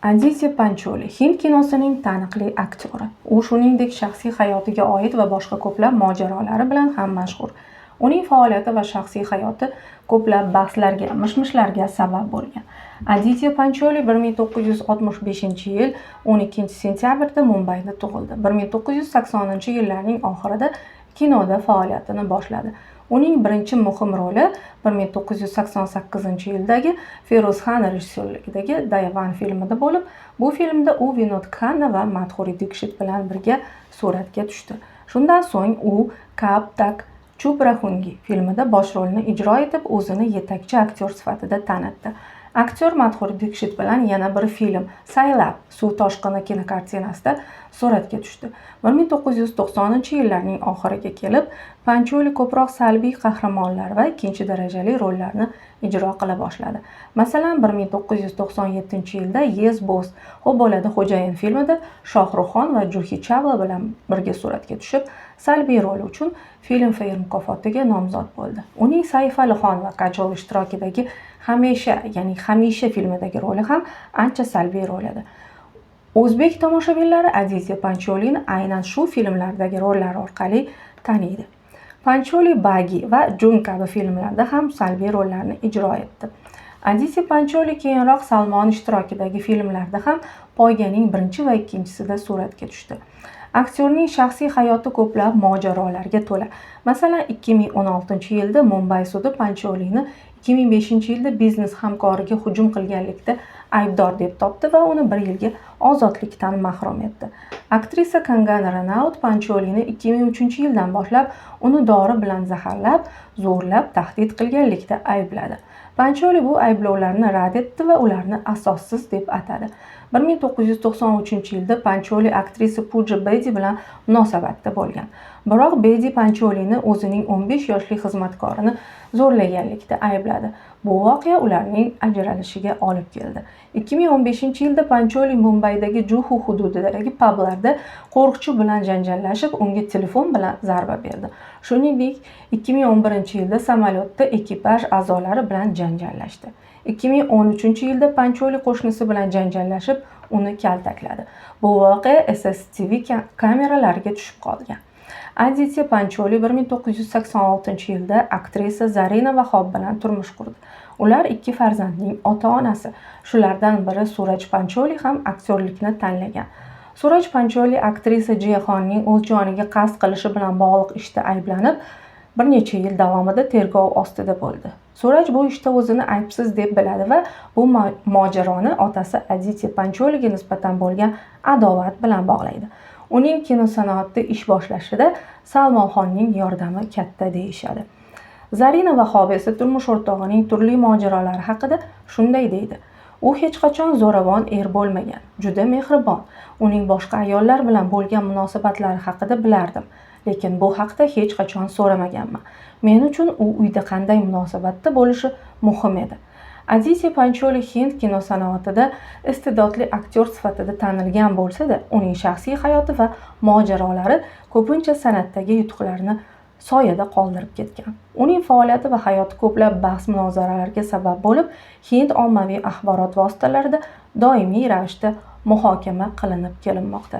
Aditya Pancholi Hind kinosining taniqli aktyori. U shuningdek shaxsiy hayotiga oid va boshqa ko'plab mojarolari bilan ham mashhur. Uning faoliyati va shaxsiy hayoti ko'plab bahslarga, mish-mishlarga sabab bo'lgan. Aditya Pancholi 1965-yil 12-sentyabrda Mumbayda tug'ildi. 1980-yillarning oxirida kinoda faoliyatini boshladi. Uning birinchi muhim roli 1988-yildagi Feroz Xan rejissyorligidagi Dayavan filmida bo'lib, bu filmda u Vinod Khanna va Madhuri Dixit bilan birga suratga tushdi. Shundan so'ng u Kab Tak Chup Rahungi filmida bosh rolni ijro etib, o'zini yetakchi aktyor sifatida tanitdi. Aktyor Madhuri Dixit bilan yana bir film Saylab suv toshqini kinokartinasida suratga tushdi. 1990-yillarning oxiriga kelib, Pancholi ko'proq salbiy qahramonlar va ikkinchi darajali rollarni ijro qila boshladi. Masalan, 1997-yilda Yes Boss, Xo'p bo'ladi xo'jayin filmida Shohruxxon va Juhi Chawla bilan birga suratga tushib, salbiy rol uchun Filmfare mukofotiga nomzod bo'ldi. Uning Saif Ali Xon va Kajol ishtirokidagi Hamisha filmidagi roli ham ancha salbiy rol edi. O'zbek tomoshabinlari Aditya Pancholini aynan shu filmlardagi rollari orqali taniydi. Pancholi Bagi va Jun kabi filmlarda ham salbiy rollarni ijro etdi. Aditya Pancholi keyinroq Salmon ishtirokidagi filmlarda ham poyganing birinchi va ikkinchisida suratga tushdi. Aktyorning shaxsiy hayoti ko'plab mojarolarga to'la. Masalan, 2016-yilda Mumbay sudi Pancholini 2005-yilda biznes hamkoriga hujum qilganlikda aybdor deb topdi va uni 1 yilga ozodlikdan mahrum etdi. Aktrisa Kangana Ranaut Pancholini 2003-yildan boshlab uni dori bilan zaharlab, zo'rlab, tahdid qilganlikda aybladi. Pancholi bu ayblovlarni rad etdi va ularni asossiz deb atadi. 1993-yilda Pancholi aktrisa Pooja Bedi bilan munosabatda bo'lgan. Biroq Bedi Pancholini o'zining 15 yoshli xizmatkorini zo'rlaganlikda aybladi. Bu voqea ularning ajralishiga olib keldi. 2015-yilda Pancholi Mumbaydagi Juhu hududidagi pablarda qo'riqchi bilan janjallashib, unga telefon bilan zarba berdi. Shuningdek, 2011-yilda samolyotda ekipaj a'zolari bilan janjallashdi. 2013-yilda Pancholi qo'shnisi bilan janjallashib, uni kaltakladi. Bu voqea SSTV kameralariga tushib qolgan. Aditya Pancholi 1986-yilda aktrisa Zarina Vahob bilan turmush qurdi. Ular 2 farzandning ota-onasi. Shulardan biri Suraj Pancholi ham aktyorlikni tanlagan. Suraj Pancholi aktrisa Jiyaxonning o'z joniga qasd qilishi bilan bog'liq ishda ayblanib, bir necha yil davomida tergov ostida bo'ldi. Suraj bu ishda o'zini aybsiz deb biladi va bu mojaroni otasi Aditya Pancholiga nisbatan bo'lgan adovat bilan bog'laydi. Uning kinosanoatda ish boshlashida Salmon Xonning yordami katta deyishadi. Zarina Vahob esa turmush o'rtog'ining turli mojarolari haqida shunday deydi. U hech qachon zo'ravon er bo'lmagan, juda mehribon. Uning boshqa ayollar bilan bo'lgan munosabatlari haqida bilardim, lekin bu haqda hech qachon so'ramaganman. Men uchun u uyda qanday munosabatda bo'lishi muhim edi. Aditya Pancholi Hind kinosanoatida iste'dodli aktyor sifatida tanilgan bo'lsa-da, uning shaxsiy hayoti va mojarolari ko'pincha san'atdagi yutuqlarni soyada qoldirib ketgan. Uning faoliyati va hayoti ko'plab bahs-munozaralarga sabab bo'lib, Hind ommaviy axborot vositalarida doimiy ravishda muhokama qilinib kelinmoqda.